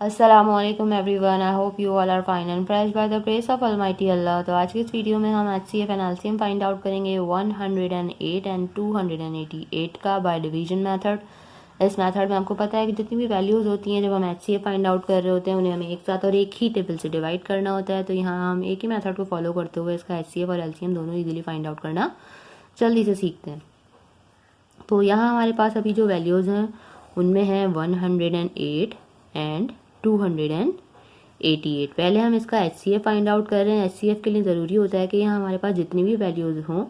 Assalamualaikum everyone. I hope you all are fine and fresh by the grace of Almighty Allah. तो आज की इस video में हम HCF and LCM find out करेंगे 108 and 288 का बाय डिवीजन मेथड। इस मेथड में आपको पता है कि जितनी भी वैल्यूज़ होती हैं जब हम HCF फाइंड आउट कर रहे होते हैं उन्हें हमें एक साथ और एक ही टेबल से डिवाइड करना होता है। तो यहाँ हम एक ही मेथड को फॉलो करते हुए इसका HCF और LCM दोनों ईजिली फाइंड आउट करना जल्दी से सीखते हैं। तो यहाँ हमारे पास अभी जो वैल्यूज़ हैं उनमें है 108 एंड 288। पहले हम इसका HCF फाइंड आउट कर रहे हैं। HCF के लिए ज़रूरी होता है कि यहाँ हमारे पास जितनी भी वैल्यूज़ हों,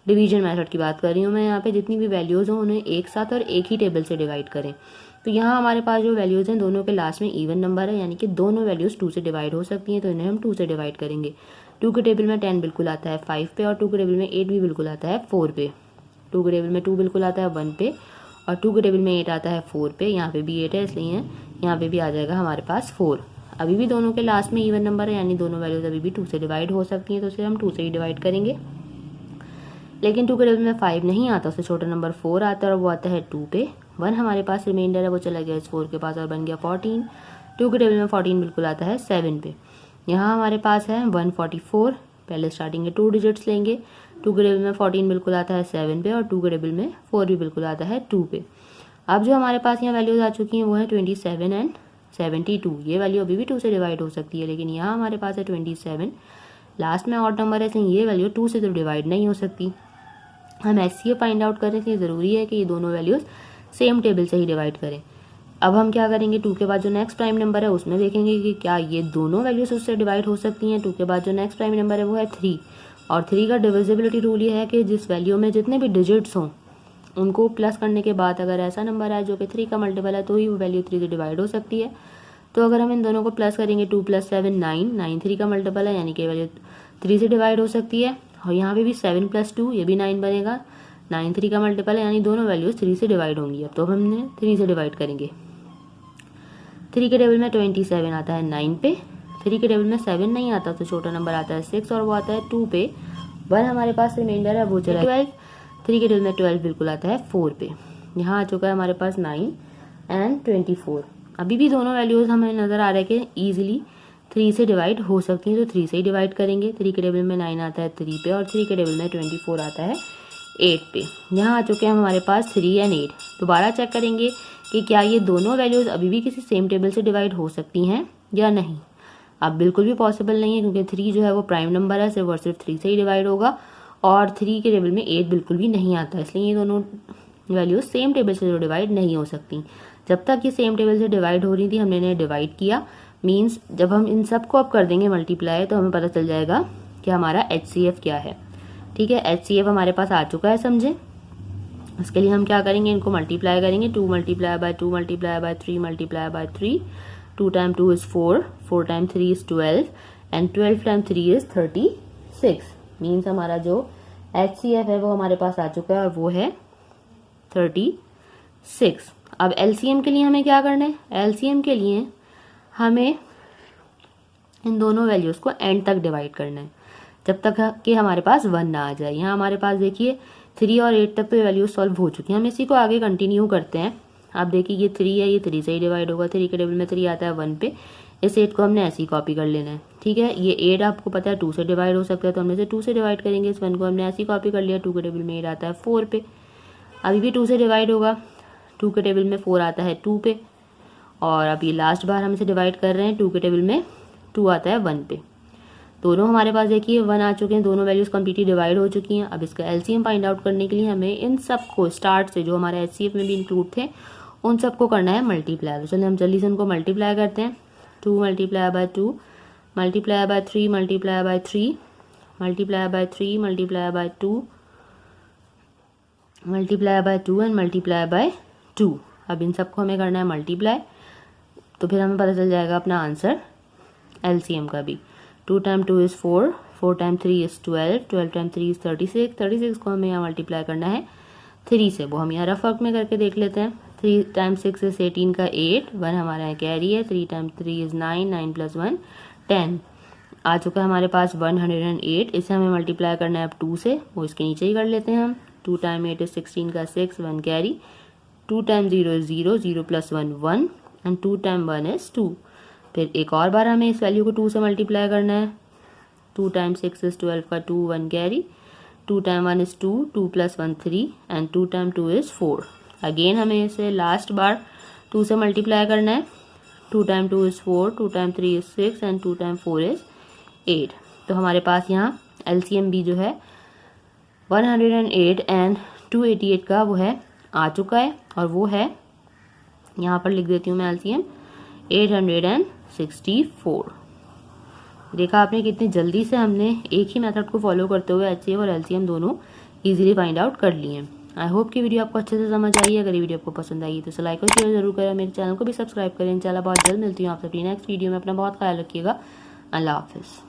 डिवीजन मेथड की बात कर रही हूँ मैं यहाँ पे, जितनी भी वैल्यूज़ हों उन्हें एक साथ और एक ही टेबल से डिवाइड करें। तो यहाँ हमारे पास जो वैल्यूज़ हैं दोनों के लास्ट में इवन नंबर है, यानी कि दोनों वैल्यूज़ 2 से डिवाइड हो सकती हैं, तो इन्हें हम 2 से डिवाइड करेंगे। 2 के टेबल में 10 बिल्कुल आता है 5 पे, और 2 के टेबल में 8 भी बिल्कुल आता है 4 पे। 2 के टेबल में 2 बिल्कुल आता है 1 पे, और 2 के टेबल में 8 आता है 4 पे। यहाँ पे भी 8 है इसलिए यहाँ पे भी आ जाएगा हमारे पास 4। अभी भी दोनों के लास्ट में इवन नंबर है, यानी दोनों वैल्यूज अभी भी 2 से डिवाइड हो सकती हैं, तो उसे हम 2 से ही डिवाइड करेंगे। लेकिन 2 के टेबल में 5 नहीं आता, उससे छोटा नंबर 4 आता है और वो आता है 2 पे। 1 हमारे पास रिमाइंडर है, वो चला गया इस 4 के पास और बन गया 14। 2 के टेबल में 14 बिल्कुल आता है 7 पे। यहाँ हमारे पास है 144। पहले स्टार्टिंग के 2 डिजिट्स लेंगे। 2 के टेबल में 14 बिल्कुल आता है 7 पे, और 2 के टेबल में 4 भी बिल्कुल आता है 2 पे। अब जो हमारे पास यहाँ वैल्यूज आ चुकी हैं वो है 27 एंड 72। ये वैल्यू अभी भी 2 से डिवाइड हो सकती है, लेकिन यहाँ हमारे पास है 27, लास्ट में ऑड नंबर है, इसलिए ये वैल्यू 2 से तो डिवाइड नहीं हो सकती। हम HCF फाइंड आउट करें, इसलिए ज़रूरी है कि ये दोनों वैल्यूज़ सेम टेबल से ही डिवाइड करें। अब हम क्या करेंगे, 2 के बाद जो नेक्स्ट प्राइम नंबर है उसमें देखेंगे कि क्या ये दोनों वैल्यूज उससे डिवाइड हो सकती हैं। 2 के बाद जो नेक्स्ट प्राइम नंबर है वो है 3, और 3 का डिविजिबिलिटी रूल ये है कि जिस वैल्यू में जितने भी डिजिट्स हों उनको प्लस करने के बाद अगर ऐसा नंबर आए जो कि 3 का मल्टीपल है तो ही वो वैल्यू 3 से डिवाइड हो सकती है। तो अगर हम इन दोनों को प्लस करेंगे, 2 + 7 9, 9 3 का मल्टीपल है, यानी कि वैल्यू 3 से डिवाइड हो सकती है। और यहाँ पे भी 7 + 2, ये भी 9 बनेगा, 9 3 का मल्टीपल है, यानी दोनों वैल्यूज 3 से डिवाइड होंगी। अब तो हमने 3 से डिवाइड करेंगे। 3 के टेबल में 27 आता है 9 पे। 3 के टेबल में 7 नहीं आता, तो छोटा नंबर आता है 6 और वो आता है 2 पे। 1 हमारे पास रिमाइंडर है, वो चला 12। 3 के टेबल में 12 बिल्कुल आता है 4 पे। यहाँ आ चुका है हमारे पास 9 एंड 24। अभी भी दोनों वैल्यूज हमें नज़र आ रहा है कि ईजिली 3 से डिवाइड हो सकती हैं, तो 3 से ही डिवाइड करेंगे। 3 के टेबल में 9 आता है 3 पे, और 3 के टेबल में 24 आता है 8 पे। यहाँ आ चुके हैं हमारे पास 3 एंड 8। दोबारा चेक करेंगे कि क्या ये दोनों वैल्यूज़ अभी भी किसी सेम टेबल से डिवाइड हो सकती हैं या नहीं। अब बिल्कुल भी पॉसिबल नहीं है, क्योंकि 3 जो है वो प्राइम नंबर है, सिर्फ और सिर्फ 3 से ही डिवाइड होगा, और 3 के टेबल में 8 बिल्कुल भी नहीं आता, इसलिए ये दोनों वैल्यूज सेम टेबल से तो डिवाइड नहीं हो सकती। जब तक ये सेम टेबल से डिवाइड हो रही थी हमने इन्हें डिवाइड किया, मीन्स जब हम इन सबको अब कर देंगे मल्टीप्लाई तो हमें पता चल जाएगा कि हमारा HCF क्या है। ठीक है, HCF हमारे पास आ चुका है, समझे। इसके लिए हम क्या करेंगे, इनको मल्टीप्लाई करेंगे। 2 × 2 × 3 × 3, 2 × 2 is 4, 4 × 3 is 12, and 12 × 3 is 36। Means हमारा जो HCF है वो हमारे पास आ चुका है, और वो है 36। अब LCM के लिए हमें क्या करना है, LCM के लिए हमें इन दोनों वैल्यूज़ को एंड तक डिवाइड करना है, जब तक कि हमारे पास 1 ना आ जाए। यहाँ हमारे पास देखिए 3 और 8 तक तो ये वैल्यूज सॉल्व हो चुकी हैं। हम इसी को आगे कंटिन्यू करते हैं। आप देखिए ये 3 है, ये 3 से ही डिवाइड होगा। 3 के टेबल में 3 आता है 1 पे, इस 8 को हमने ऐसे ही कॉपी कर लेना है। ठीक है, ये 8 आपको पता है 2 से डिवाइड हो सकता है, तो हमने इसे 2 से डिवाइड करेंगे। इस 1 को हमने ऐसे ही कॉपी कर लिया। 2 के टेबल में 8 आता है 4 पे, अभी भी 2 से डिवाइड होगा। 2 के टेबल में 4 आता है 2 पे, और अब ये लास्ट बार हम इसे डिवाइड कर रहे हैं। 2 के टेबल में 2 आता है 1 पे। दोनों हमारे पास देखिए 1 आ चुके हैं, दोनों वैल्यूज कंप्लीटली डिवाइड हो चुकी हैं। अब इसका LCM फाइंड आउट करने के लिए हमें इन सब को स्टार्ट से, जो हमारे HCF में भी इंक्लूड थे, उन सबको करना है मल्टीप्लाई। तो चलिए हम जल्दी से उनको मल्टीप्लाई करते हैं। 2 × 2 × 3 × 3 × 3 × 3 × 2 एंड ×2। अब इन सबको हमें करना है मल्टीप्लाई, तो फिर हमें पता चल जाएगा अपना आंसर LCM का भी। 2 × 2 is 4, 4 × 3 is 12, 12 × 3 is 36, 36 को हमें यहाँ मल्टीप्लाई करना है 3 से, वो हम यहाँ रफ वर्क में करके देख लेते हैं। 3 × 6 is 18 का 8, 1 हमारा यहाँ कैरी है। 3 × 3 is 9, 9 + 1 10। आ चुका है हमारे पास 108। इसे हमें मल्टीप्लाई करना है अब 2 से, वो इसके नीचे ही कर लेते हैं हम। 2 × 8 is 16 का 6, 1 कैरी। 2 × 0 is 0, 0 + 1 1, and 2 × 1 is 2। फिर एक और बार हमें इस वैल्यू को 2 से मल्टीप्लाई करना है। 2 टाइम्स 6 इज 12 का 2 1 carry, 2 time 1 is 2, 2 plus 1 3 and 2 time 2 is 4। Again हमें इसे लास्ट बार 2 से मल्टीप्लाई करना है। 2 time 2 is 4, 2 time 3 is 6 and 2 time 4 is 8। तो हमारे पास यहाँ एलसीएम भी जो है 108 एंड 288 का वो है आ चुका है, और वो है यहाँ पर लिख देती हूँ मैं एलसीएम 864। देखा आपने कितनी जल्दी से हमने एक ही मेथड को फॉलो करते हुए एचसीएफ और एलसीएम दोनों इजीली फाइंड आउट कर लिए। आई होप कि वीडियो आपको अच्छे से समझ आई है। अगर ये वीडियो आपको पसंद आई तो लाइक और शेयर जरूर करें, मेरे चैनल को भी सब्सक्राइब करें। इंशाल्लाह बहुत जल्द मिलती हूँ आपसे अपनी नेक्स्ट वीडियो में। अपना बहुत ख्याल रखिएगा। अल्लाह हाफिज़।